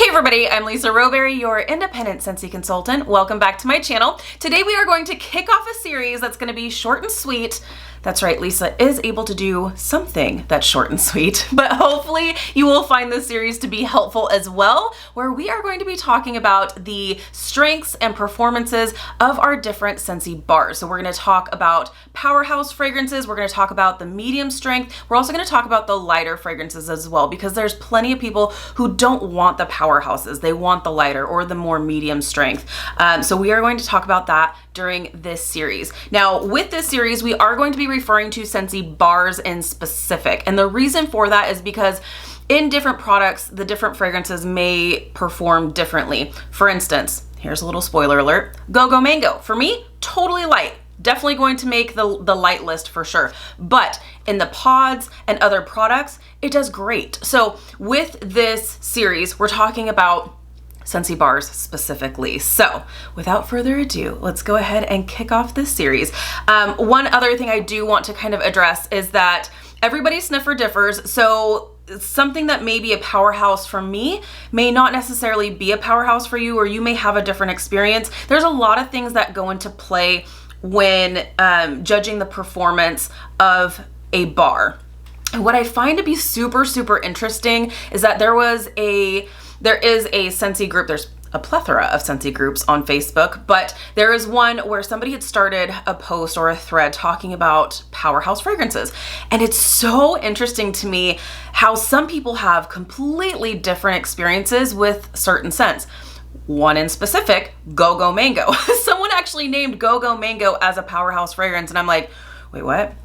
everybody, I'm Lisa Rowberry, your independent Scentsy consultant. Welcome back to my channel. Today we are going to kick off a series that's going to be short and sweet. That's right, Lisa is able to do something that's short and sweet, but hopefully you will find this series to be helpful as well, where we are going to be talking about the strengths and performances of our different Scentsy bars. So we're going to talk about Powerhouse fragrances, we're going to talk about the medium strength, we're also going to talk about the lighter fragrances as well, because there's plenty of people who don't want the Powerhouses, they want the lighter or the more medium strength. So we are going to talk about that during this series. Now, with this series, we are going to be referring to Scentsy bars in specific. And the reason for that is because in different products, the different fragrances may perform differently. For instance, here's a little spoiler alert, Go-Go Mango. For me, totally light. Definitely going to make the light list for sure. But in the pods and other products, it does great. So with this series, we're talking about Scentsy bars specifically. So without further ado, let's go ahead and kick off this series. One other thing I do want to kind of address is that everybody's sniffer differs. So something that may be a powerhouse for me may not necessarily be a powerhouse for you, or you may have a different experience. There's a lot of things that go into play when judging the performance of a bar. And what I find to be super, super interesting is that there is a Scentsy group. There's a plethora of Scentsy groups on Facebook, but there is one where somebody had started a post or a thread talking about Powerhouse fragrances. And it's so interesting to me how some people have completely different experiences with certain scents. One in specific, Go-Go Mango. Someone actually named Go-Go Mango as a Powerhouse fragrance, and I'm like, wait, what?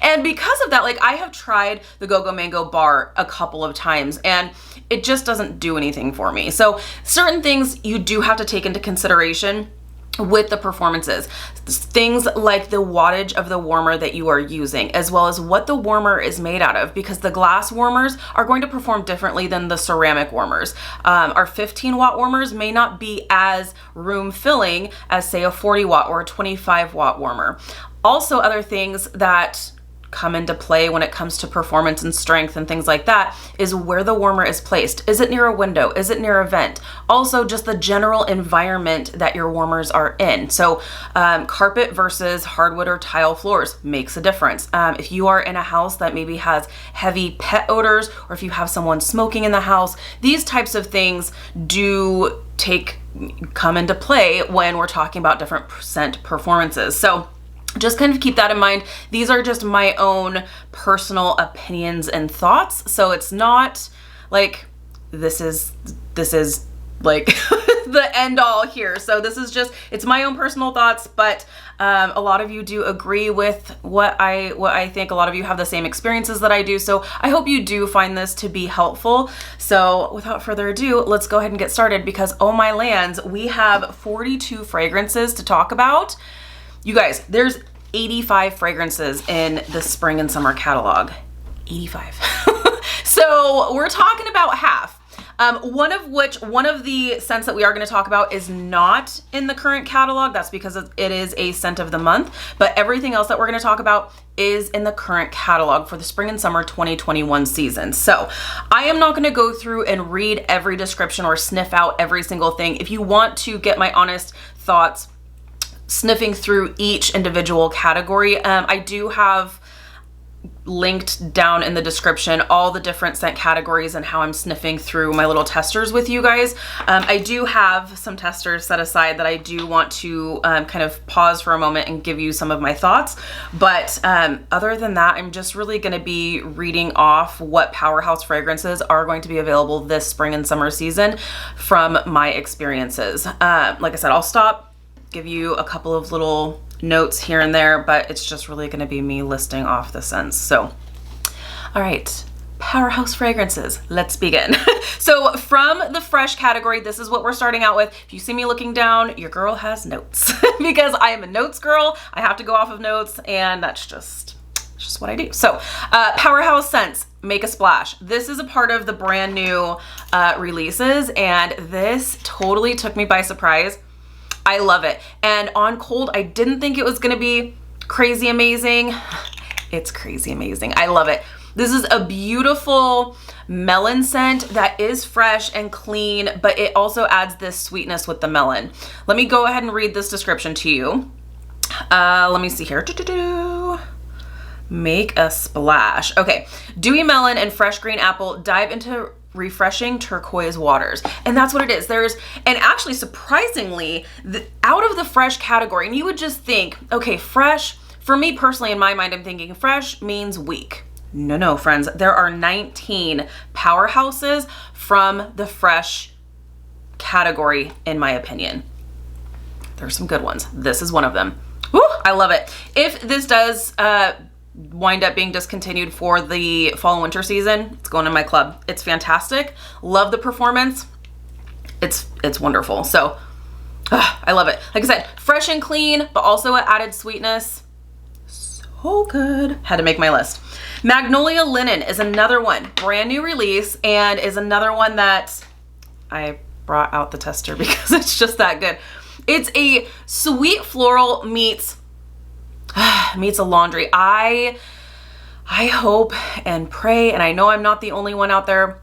And because of that, like, I have tried the Go-Go Mango bar a couple of times and it just doesn't do anything for me. So certain things you do have to take into consideration with the performances. Things like the wattage of the warmer that you are using, as well as what the warmer is made out of, because the glass warmers are going to perform differently than the ceramic warmers. Our 15 watt warmers may not be as room filling as, say, a 40 watt or a 25 watt warmer. Also, other things that come into play when it comes to performance and strength and things like that is where the warmer is placed. Is it near a window? Is it near a vent? Also, just the general environment that your warmers are in. So carpet versus hardwood or tile floors makes a difference. If you are in a house that maybe has heavy pet odors, or if you have someone smoking in the house, these types of things do come into play when we're talking about different scent performances. So just kind of keep that in mind. These are just my own personal opinions and thoughts. So it's not like this is like the end all here. So this is just, it's my own personal thoughts, but a lot of you do agree with what I think. A lot of you have the same experiences that I do. So I hope you do find this to be helpful. So without further ado, let's go ahead and get started, because oh my lands, we have 42 fragrances to talk about. You guys, there's 85 fragrances in the spring and summer catalog. 85. So we're talking about half. One of the scents that we are going to talk about is not in the current catalog. That's because it is a scent of the month, but everything else that we're going to talk about is in the current catalog for the spring and summer 2021 season. So I am not going to go through and read every description or sniff out every single thing. If you want to get my honest thoughts sniffing through each individual category, I do have linked down in the description all the different scent categories and how I'm sniffing through my little testers with you guys. I do have some testers set aside that I do want to kind of pause for a moment and give you some of my thoughts. But other than that, I'm just really going to be reading off what Powerhouse fragrances are going to be available this spring and summer season from my experiences. Like I said, I'll stop, give you a couple of little notes here and there, but it's just really going to be me listing off the scents. So, all right, Powerhouse fragrances, let's begin. So from the fresh category, this is what we're starting out with. If you see me looking down, your girl has notes because I am a notes girl. I have to go off of notes, and that's just what I do. So Powerhouse scents, Make a Splash. This is a part of the brand new releases, and this totally took me by surprise. I love it. And on cold, I didn't think it was going to be crazy amazing. It's crazy amazing. I love it. This is a beautiful melon scent that is fresh and clean, but it also adds this sweetness with the melon. Let me go ahead and read this description to you. Let me see here. Make a splash. Okay, dewy melon and fresh green apple dive into refreshing turquoise waters. And that's what it is. And actually surprisingly, out of the fresh category, and you would just think, okay, fresh, for me personally, in my mind, I'm thinking fresh means weak. No, friends, there are 19 powerhouses from the fresh category, in my opinion. There's some good ones. This is one of them. Woo, I love it. If this does wind up being discontinued for the fall and winter season, it's going in my club. It's fantastic. Love the performance. It's wonderful. So I love it. Like I said, fresh and clean, but also an added sweetness. So good. Had to make my list. Magnolia Linen is another one, brand new release, and is another one that I brought out the tester because it's just that good. It's a sweet floral meets a laundry. I hope and pray, and I know I'm not the only one out there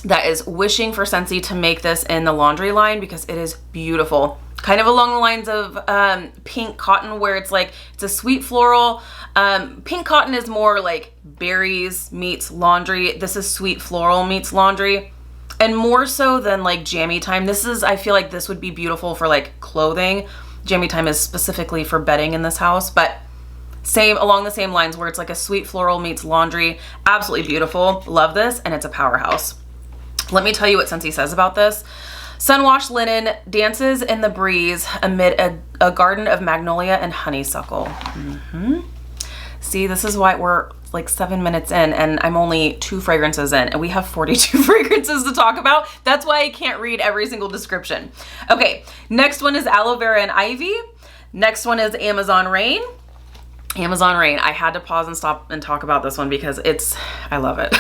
that is wishing for Scentsy to make this in the laundry line because it is beautiful. Kind of along the lines of pink cotton, where it's like, it's a sweet floral. Pink cotton is more like berries meets laundry. This is sweet floral meets laundry. And more so than like jammy time. I feel like this would be beautiful for like clothing. Jammy time is specifically for bedding in this house, but along the same lines where it's like a sweet floral meets laundry. Absolutely beautiful. Love this, and it's a powerhouse. Let me tell you what Scentsy says about this. Sunwashed linen dances in the breeze amid a garden of magnolia and honeysuckle. See, this is why we're like 7 minutes in and I'm only 2 fragrances in, and we have 42 fragrances to talk about. That's why I can't read every single description. Okay, next one is aloe vera and ivy. Next one is Amazon Rain. Amazon Rain. I had to pause and stop and talk about this one because I love it.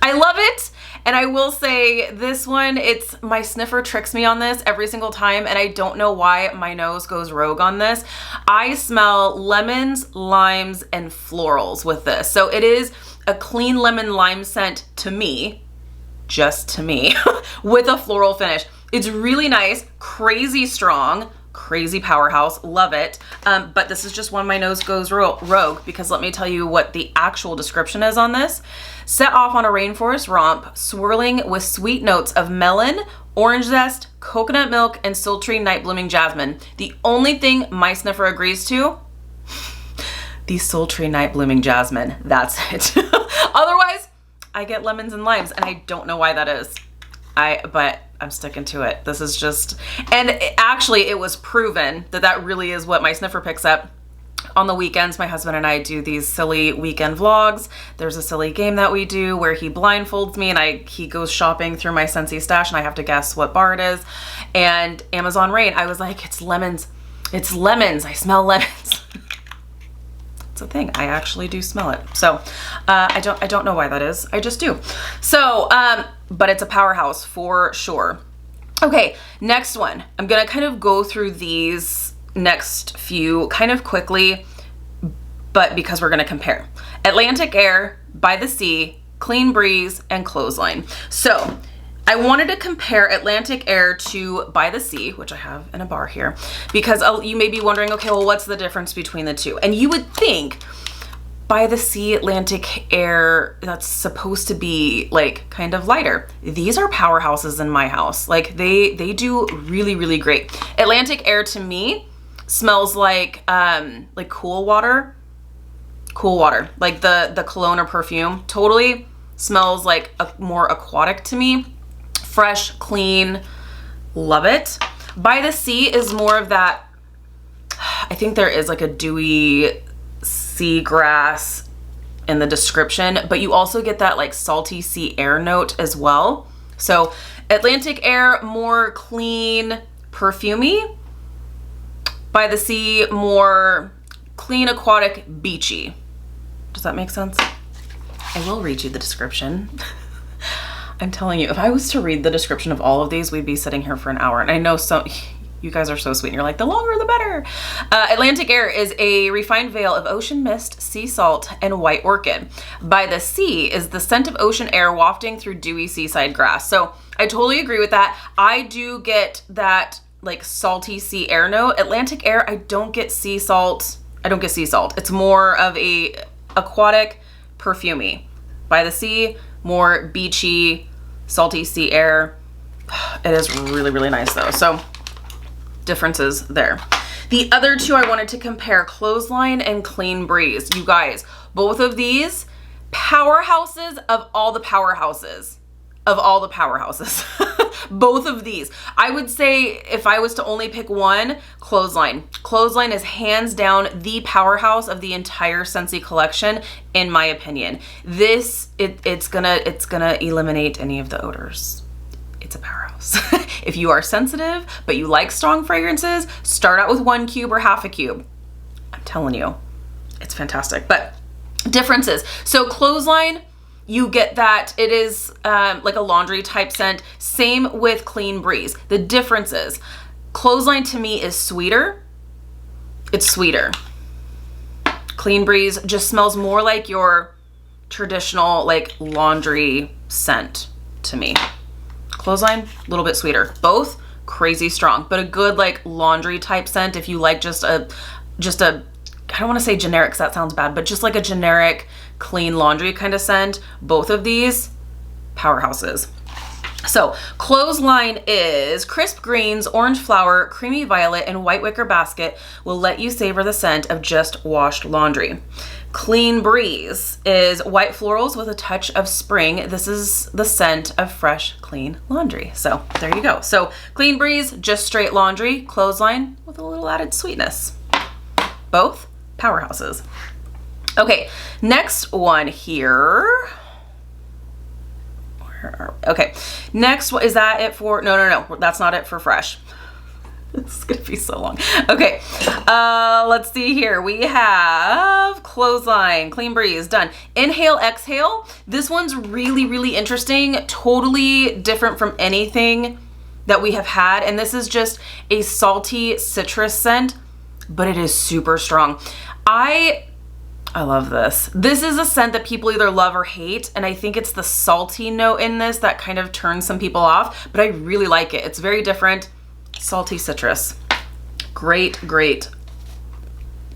I love it. And I will say this one, my sniffer tricks me on this every single time, and I don't know why my nose goes rogue on this. I smell lemons, limes, and florals with this. So it is a clean lemon lime scent to me, just to me, with a floral finish. It's really nice, crazy strong, crazy powerhouse, love it. But this is just when my nose goes rogue, because let me tell you what the actual description is on this. Set off on a rainforest romp, swirling with sweet notes of melon, orange zest, coconut milk, and sultry night blooming jasmine. The only thing my sniffer agrees to, the sultry night blooming jasmine. That's it. Otherwise, I get lemons and limes, and I don't know why that is. But I'm sticking to it. This is just, and it was proven that really is what my sniffer picks up. On the weekends, my husband and I do these silly weekend vlogs. There's a silly game that we do where he blindfolds me and he goes shopping through my Scentsy stash and I have to guess what bar it is. And Amazon Rain, I was like, it's lemons. It's lemons. I smell lemons. It's a thing. I actually do smell it. So I don't know why that is. I just do. So, but it's a powerhouse for sure. Okay, next one. I'm gonna kind of go through these next few kind of quickly, but because we're gonna compare. Atlantic Air, By the Sea, Clean Breeze, and Clothesline. So I wanted to compare Atlantic Air to By the Sea, which I have in a bar here, because you may be wondering, okay, well, what's the difference between the two? And you would think By the Sea, Atlantic Air, that's supposed to be like kind of lighter. These are powerhouses in my house. Like they do really, really great. Atlantic Air to me smells like cool water, like the cologne or perfume. Totally smells like more aquatic to me. Fresh, clean, love it. By the Sea is more of that, I think there is like a dewy seagrass in the description, but you also get that like salty sea air note as well. So Atlantic Air, more clean, perfumey. By the Sea, more clean, aquatic, beachy. Does that make sense? I will read you the description. you, if I was to read the description of all of these, we'd be sitting here for an hour. And I know You guys are so sweet. And you're like, the longer the better. Atlantic Air is a refined veil of ocean mist, sea salt, and white orchid. By the Sea is the scent of ocean air wafting through dewy seaside grass. So I totally agree with that. I do get that like salty sea air note. Atlantic Air, I don't get sea salt. I don't get sea salt. It's more of a aquatic, perfumey. By the Sea, more beachy, salty sea air. It is really, really nice though. So differences there. The other two I wanted to compare, Clothesline and Clean Breeze. You guys, both of these powerhouses of all the powerhouses. Of all the powerhouses. Both of these. I would say if I was to only pick one, Clothesline. Clothesline is hands down the powerhouse of the entire Scentsy collection, in my opinion. This, it's gonna eliminate any of the odors. It's a powerhouse. If you are sensitive, but you like strong fragrances, start out with 1 cube or half a cube. I'm telling you, it's fantastic. But differences. So Clothesline, you get that it is like a laundry type scent. Same with Clean Breeze. The differences. Clothesline to me is sweeter. It's sweeter. Clean Breeze just smells more like your traditional like laundry scent to me. Clothesline, a little bit sweeter. Both crazy strong, but a good like laundry type scent if you like just a I don't want to say generic because that sounds bad, but just like a generic clean laundry kind of scent. Both of these powerhouses. So Clothesline is crisp greens, orange flower, creamy violet, and white wicker basket will let you savor the scent of just washed laundry. Clean Breeze is white florals with a touch of spring. This is the scent of fresh, clean laundry. So there you go. So Clean Breeze, just straight laundry. Clothesline with a little added sweetness. Both powerhouses. Okay, next one here. Okay, next, is that it for, no, that's not it for fresh. This is gonna be so long. Okay, let's see here. We have Clothesline, Clean Breeze, done. Inhale, exhale. This one's really, really interesting. Totally different from anything that we have had. And this is just a salty citrus scent, but it is super strong. I love this. This is a scent that people either love or hate, and I think it's the salty note in this that kind of turns some people off, but I really like it. It's very different. Salty citrus. Great, great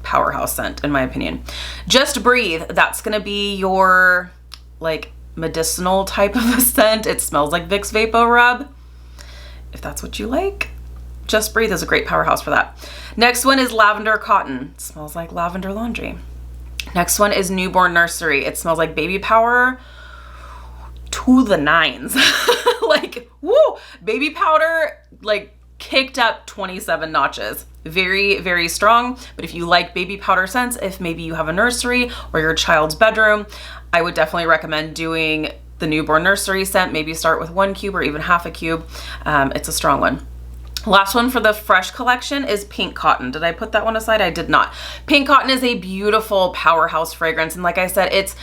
powerhouse scent, in my opinion. Just Breathe. That's gonna be your like medicinal type of a scent. It smells like Vicks Vapo Rub, if that's what you like. Just Breathe is a great powerhouse for that. Next one is Lavender Cotton. It smells like lavender laundry. Next one is Newborn Nursery. It smells like baby powder to the nines. Like, woo, baby powder, like kicked up 27 notches. Very, very strong. But if you like baby powder scents, if maybe you have a nursery or your child's bedroom, I would definitely recommend doing the Newborn Nursery scent. Maybe start with 1 cube or even half a cube. It's a strong one. Last one for the fresh collection is Pink Cotton. Did I put that one aside? I did not. Pink Cotton is a beautiful powerhouse fragrance. And like I said, it's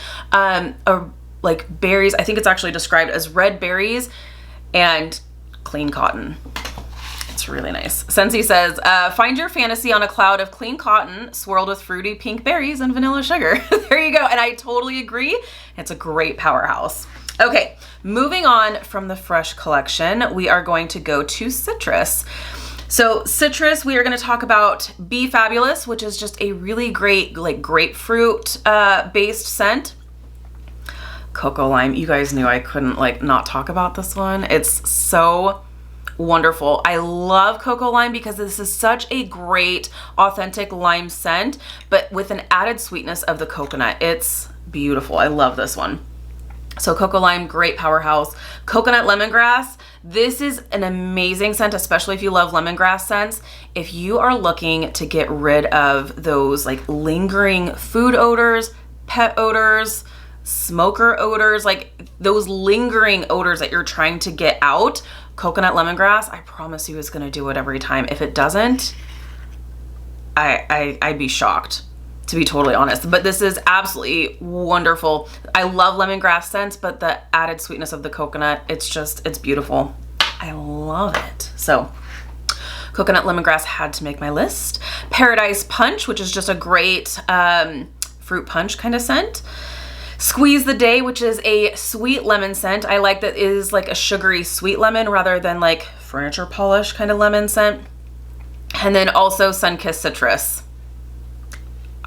like berries. I think it's actually described as red berries and clean cotton. It's really nice. Scentsy says, find your fantasy on a cloud of clean cotton swirled with fruity pink berries and vanilla sugar. There you go. And I totally agree. It's a great powerhouse. Okay, moving on from the fresh collection, we are going to go to citrus. So citrus, we are going to talk about Be Fabulous, which is just a really great like grapefruit based scent. Cocoa Lime, you guys knew I couldn't like not talk about this one. It's so wonderful. I love Cocoa Lime because this is such a great authentic lime scent, but with an added sweetness of the coconut. It's beautiful. I love this one. So Cocoa Lime, great powerhouse. Coconut Lemongrass. This is an amazing scent, especially if you love lemongrass scents. If you are looking to get rid of those like lingering food odors, pet odors, smoker odors, like those lingering odors that you're trying to get out, Coconut Lemongrass, I promise you is gonna do it every time. If it doesn't, I'd be shocked, to be totally honest. But this is absolutely wonderful. I love lemongrass scents, but the added sweetness of the coconut, it's beautiful. I love it. So Coconut lemongrass had to make my list. Paradise Punch, which is just a great fruit punch kind of scent. Squeeze the Day, which is a sweet lemon scent. I like that it is like a sugary sweet lemon rather than like furniture polish kind of lemon scent. And then also Sun-Kissed Citrus.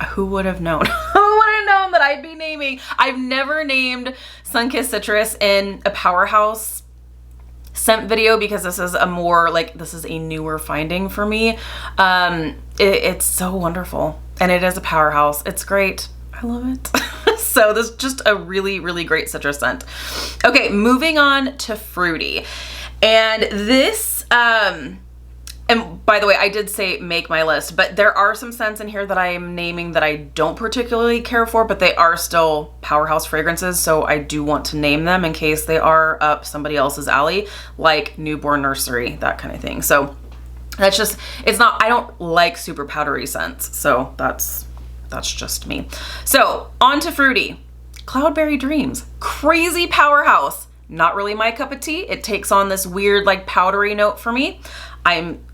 Who would have known? Who would have known that I'd be naming? I've never named Sun-Kissed Citrus in a Powerhouse scent video because this is a more like, this is a newer finding for me. It's so wonderful and it is a Powerhouse. It's great. I love it. So this is just a really, really great citrus scent. Okay, moving on to fruity. And this, and by the way, I did say make my list, but there are some scents in here that I am naming that I don't particularly care for, but they are still Powerhouse fragrances. So I do want to name them in case they are up somebody else's alley, like Newborn Nursery, that kind of thing. So that's just, it's not, I don't like super powdery scents. So that's just me. So on to fruity. Cloudberry Dreams, crazy Powerhouse. Not really my cup of tea. It takes on this weird like powdery note for me. I'm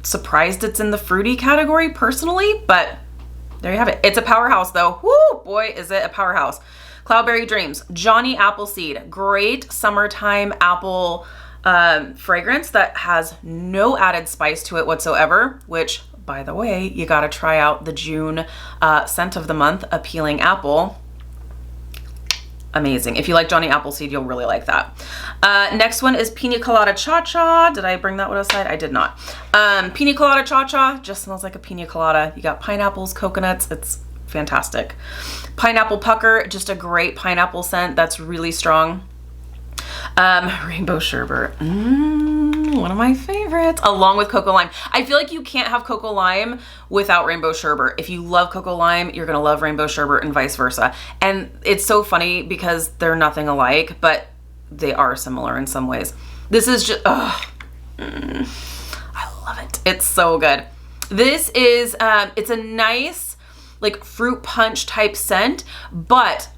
surprised it's in the fruity category personally, but there you have it. It's a Powerhouse though. Woo, boy, is it a Powerhouse. Cloudberry Dreams, Johnny Appleseed, great summertime apple fragrance that has no added spice to it whatsoever, which by the way, you gotta try out the June scent of the month, Appealing Apple. Amazing. If you like Johnny Appleseed, you'll really like that. Next one is Pina Colada Cha-Cha. Did I bring that one aside? I did not. Pina Colada Cha-Cha just smells like a pina colada. You got pineapples, coconuts. It's fantastic. Pineapple Pucker, just a great pineapple scent that's really strong. Rainbow Sherbet, one of my favorites, along with Cocoa Lime. I feel like you can't have Cocoa Lime without Rainbow Sherbet. If you love Cocoa Lime, you're gonna love Rainbow Sherbet and vice versa. And it's so funny because they're nothing alike, but they are similar in some ways. This is just, I love it. It's so good. This is, it's a nice like fruit punch type scent, but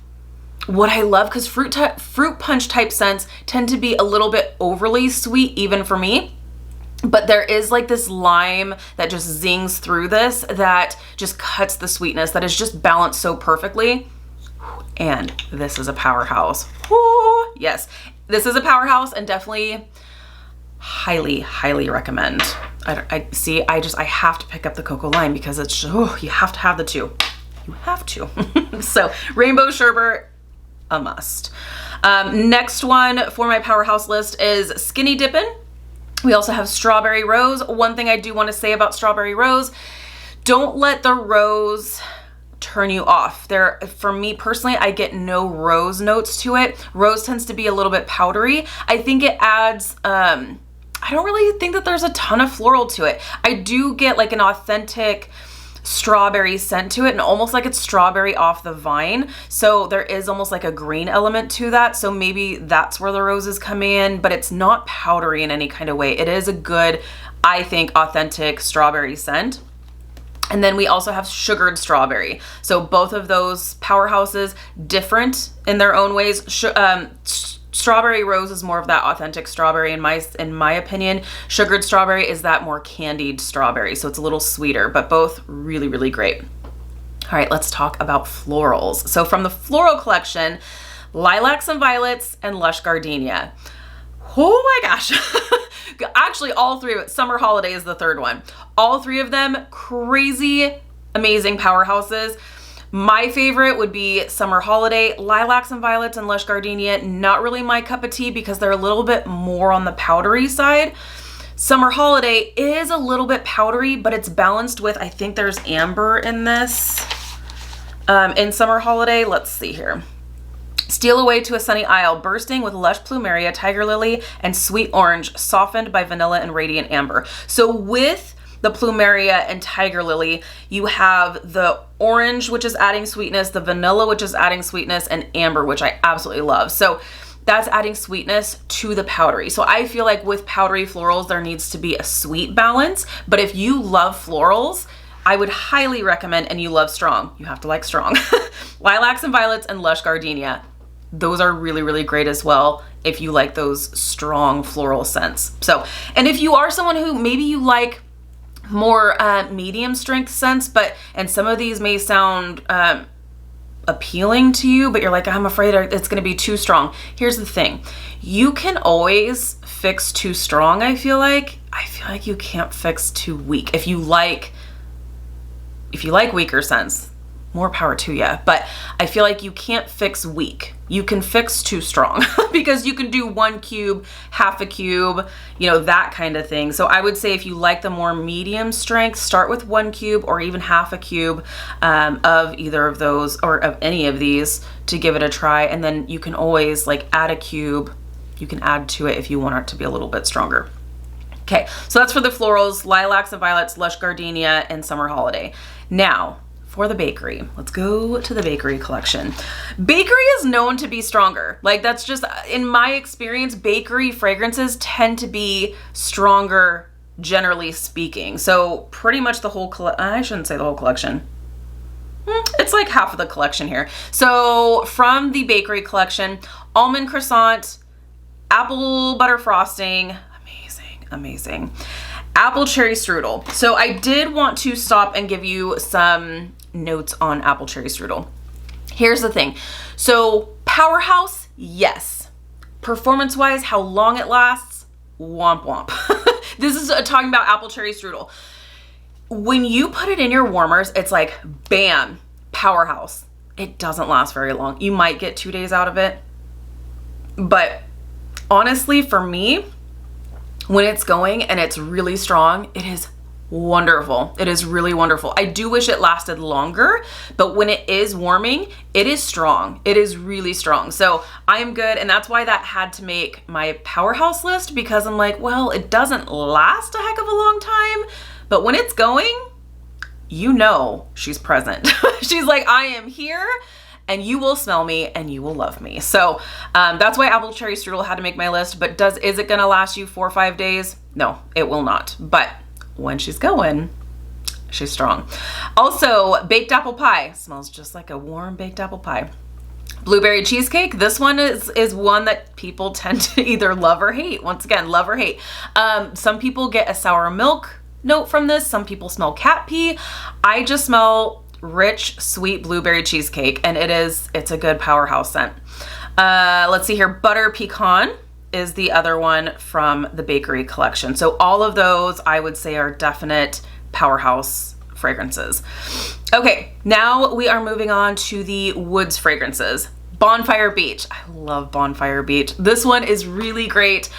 what I love, because fruit punch type scents tend to be a little bit overly sweet even for me, but there is like this lime that just zings through this that just cuts the sweetness, that is just balanced so perfectly. And this is a Powerhouse. Woo! Yes, this is a Powerhouse and definitely highly recommend. I have to pick up the Cocoa Lime because it's just, you have to have the two. You have to. So Rainbow Sherbet, a must. Next one for my Powerhouse list is Skinny Dippin'. We also have Strawberry Rose. One thing I do want to say about Strawberry Rose, don't let the rose turn you off. For me personally, I get no rose notes to it. Rose tends to be a little bit powdery. I think it adds, I don't really think that there's a ton of floral to it. I do get like an authentic strawberry scent to it and almost like it's strawberry off the vine. So there is almost like a green element to that. So maybe that's where the roses come in, but it's not powdery in any kind of way. It is a good, I think, authentic strawberry scent. And then we also have Sugared Strawberry. So both of those Powerhouses, different in their own ways. Strawberry Rose is more of that authentic strawberry in my opinion. Sugared Strawberry is that more candied strawberry, so it's a little sweeter, but both really great. All right, let's talk about florals. So from the floral collection, Lilacs and Violets and Lush Gardenia. Oh my gosh. Actually, all three of it. Summer Holiday is the third one. All three of them crazy, amazing Powerhouses. My favorite would be Summer Holiday. Lilacs and Violets and Lush Gardenia, not really my cup of tea because they're a little bit more on the powdery side. Summer Holiday is a little bit powdery, but it's balanced with, I think there's amber in this. In Summer Holiday, let's see here. Steal Away to a Sunny Isle, bursting with lush plumeria, tiger lily, and sweet orange, softened by vanilla and radiant amber. So with the plumeria and tiger lily, you have the orange, which is adding sweetness, the vanilla, which is adding sweetness, and amber, which I absolutely love. So that's adding sweetness to the powdery. So I feel like with powdery florals, there needs to be a sweet balance. But if you love florals, I would highly recommend, and you love strong, you have to like strong, Lilacs and Violets and Lush Gardenia. Those are really great as well if you like those strong floral scents. So, and if you are someone who maybe you like more medium strength scents, and some of these may sound appealing to you, but you're like, I'm afraid it's going to be too strong. Here's the thing. You can always fix too strong, I feel like. I feel like you can't fix too weak. If you like weaker scents, more power to you. But I feel like you can't fix weak. You can fix too strong because you can do 1 cube, half a cube, you know, that kind of thing. So I would say if you like the more medium strength, start with 1 cube or even half a cube of either of those or of any of these to give it a try. And then you can always like add a cube. You can add to it if you want it to be a little bit stronger. Okay, so that's for the florals, lilacs and violets, lush gardenia, and summer holiday. Now, for the bakery, let's go to the bakery collection. Bakery is known to be stronger. Like, that's just, in my experience, bakery fragrances tend to be stronger, generally speaking. So pretty much the whole I shouldn't say the whole collection. It's like half of the collection here. So from the bakery collection, almond croissant, apple butter frosting, amazing. Apple cherry strudel. So I did want to stop and give you some notes on apple cherry strudel. Here's the thing. So Powerhouse, yes. Performance-wise, how long it lasts, womp womp. This is talking about apple cherry strudel. When you put it in your warmers, it's like, bam, Powerhouse. It doesn't last very long. You might get 2 days out of it. But honestly, for me, when it's going and it's really strong, it is wonderful. It is really wonderful. I do wish it lasted longer, but when it is warming, it is strong. It is really strong. So I am good. And that's why that had to make my Powerhouse list, because I'm like, well, it doesn't last a heck of a long time, but when it's going, you know, she's present. She's like, I am here and you will smell me and you will love me. So that's why apple cherry strudel had to make my list. But is it gonna last you 4 or 5 days? No, it will not. But when she's going, she's strong. Also, baked apple pie. Smells just like a warm baked apple pie. Blueberry cheesecake. This one is one that people tend to either love or hate. Once again, love or hate. Some people get a sour milk note from this. Some people smell cat pee. I just smell rich, sweet blueberry cheesecake, and it's a good Powerhouse scent. Let's see here. Butter pecan is the other one from the bakery collection. So all of those I would say are definite Powerhouse fragrances. Okay, now we are moving on to the woods fragrances. Bonfire Beach. I love Bonfire Beach. This one is really great.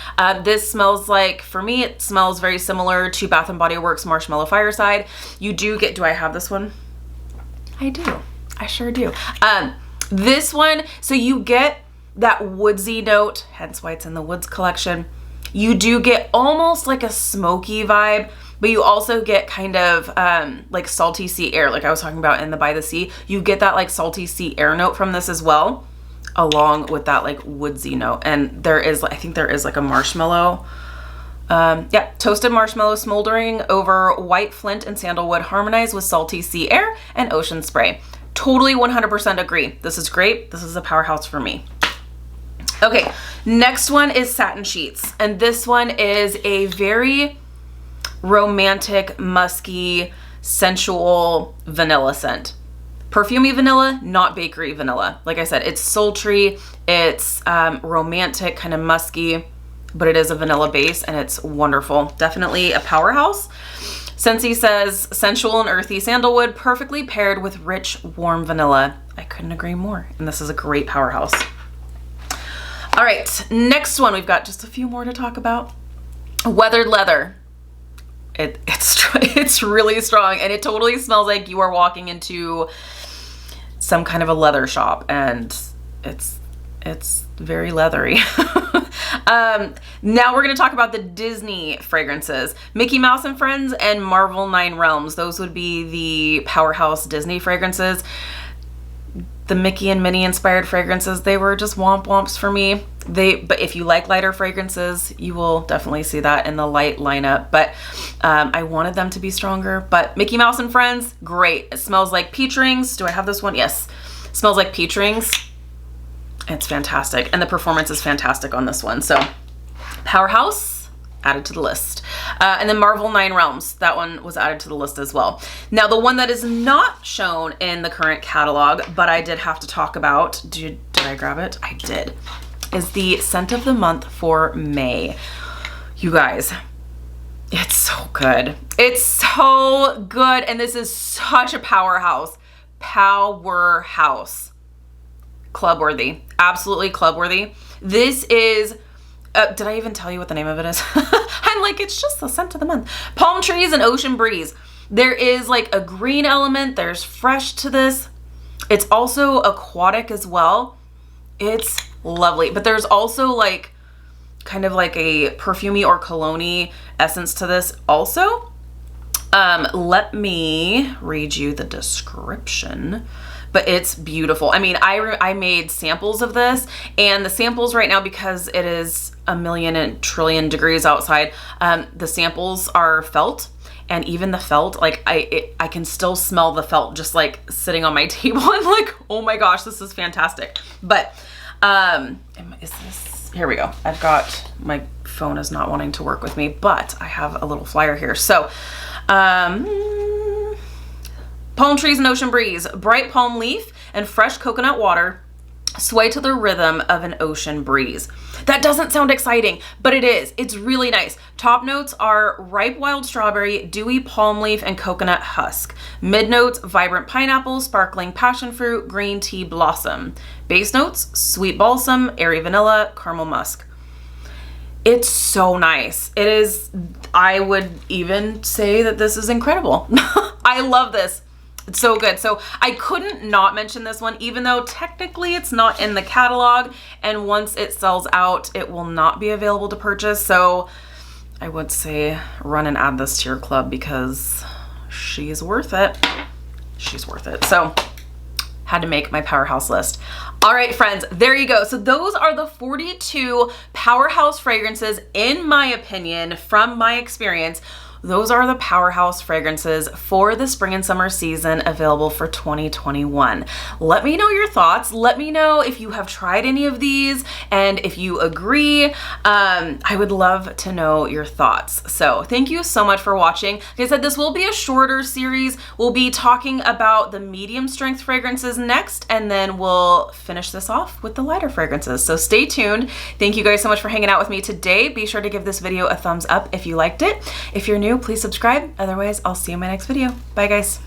This smells like, for me, it smells very similar to Bath & Body Works Marshmallow Fireside. You do get, do I have this one? I do. I sure do. This one, so you get that woodsy note, hence why it's in the woods collection. You do get almost like a smoky vibe, but you also get kind of like salty sea air, like I was talking about in the By the Sea. You get that like salty sea air note from this as well, along with that like woodsy note. And there is, I think there is like a marshmallow. Yeah, toasted marshmallow smoldering over white flint and sandalwood, harmonized with salty sea air and ocean spray. Totally 100% agree. This is great. This is a Powerhouse for me. Okay, next one is Satin Sheets. And this one is a very romantic, musky, sensual vanilla scent. Perfumey vanilla, not bakery vanilla. Like I said, it's sultry, it's romantic, kind of musky, but it is a vanilla base and it's wonderful. Definitely a Powerhouse. Scentsy says sensual and earthy sandalwood, perfectly paired with rich, warm vanilla. I couldn't agree more. And this is a great Powerhouse. All right, next one. We've got just a few more to talk about. Weathered Leather. It's really strong, and it totally smells like you are walking into some kind of a leather shop, and it's very leathery. Now we're going to talk about the Disney fragrances. Mickey Mouse and Friends and Marvel 9 Realms. Those would be the Powerhouse Disney fragrances. The Mickey and Minnie inspired fragrances, they were just womp womps for me. But if you like lighter fragrances, you will definitely see that in the light lineup. But I wanted them to be stronger. But Mickey Mouse and Friends, great. It smells like peach rings. Do I have this one? Yes. It smells like peach rings. It's fantastic. And the performance is fantastic on this one. So Powerhouse, added to the list. And then Marvel 9 Realms, that one was added to the list as well. Now, the one that is not shown in the current catalog, but I did have to talk about, did I grab it? I did, is the scent of the month for May. You guys, it's so good. It's so good, and this is such a powerhouse. Powerhouse. Club worthy. Absolutely club worthy. This is, did I even tell you what the name of it is? I'm like, it's just the scent of the month. Palm trees and ocean breeze. There is like a green element. There's fresh to this. It's also aquatic as well. It's lovely. But there's also like kind of like a perfumey or cologne-y essence to this also. Let me read you the description, but it's beautiful. I mean, I made samples of this, and the samples right now, because it is a million and trillion degrees outside, the samples are felt, and even the felt, like I can still smell the felt just like sitting on my table. I'm like, oh my gosh, this is fantastic. But, is this, here we go. I've got, my phone is not wanting to work with me, but I have a little flyer here. So, palm trees and ocean breeze, bright palm leaf and fresh coconut water sway to the rhythm of an ocean breeze. That doesn't sound exciting, but it is. It's really nice. Top notes are ripe wild strawberry, dewy palm leaf, and coconut husk. Mid notes, vibrant pineapple, sparkling passion fruit, green tea blossom. Base notes, sweet balsam, airy vanilla, caramel musk. It's so nice. It is, I would even say that this is incredible. I love this. It's so good. So I couldn't not mention this one, even though technically it's not in the catalog, and once it sells out, it will not be available to purchase. So I would say run and add this to your club because she's worth it. She's worth it. So had to make my powerhouse list. All right, friends, there you go. So those are the 42 powerhouse fragrances, in my opinion, from my experience. Those are the powerhouse fragrances for the spring and summer season available for 2021. Let me know your thoughts. Let me know if you have tried any of these and if you agree. I would love to know your thoughts. So thank you so much for watching. Like I said, this will be a shorter series. We'll be talking about the medium strength fragrances next, and then we'll finish this off with the lighter fragrances. So stay tuned. Thank you guys so much for hanging out with me today. Be sure to give this video a thumbs up if you liked it. If you're new, please subscribe. Otherwise, I'll see you in my next video. Bye, guys.